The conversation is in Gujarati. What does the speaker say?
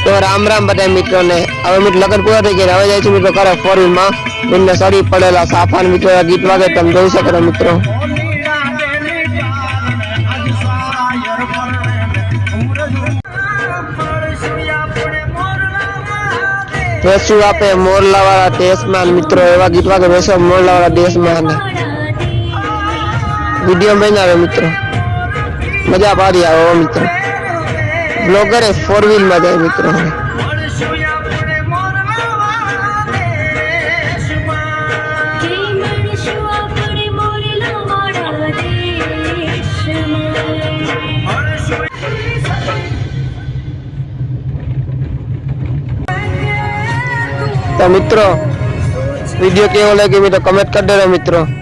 तो राम राम बता मित्रों ने હવે મિત્ર લગન પૂરા થઈ ગયા હવે જાય છે મિત્રો કરે ફોર વ્હીલ માં એમને સડી પડેલા સાફાન મિત્રો ગીત વાગે તમે જોઈ શકો મિત્રો શું આપે મોરલા વાળા દેશમાં મિત્રો એવા ગીત વાગે બેસો મોરલા વાળા દેશમાં વિડીયો બનાવે મિત્રો મજા પાડી આવે મિત્રો બ્લોગર એ ફોર વ્હીલ માં જાય મિત્રો तो मित्रों वीडियो केवो लगे तो कमेंट कर देना मित्रों।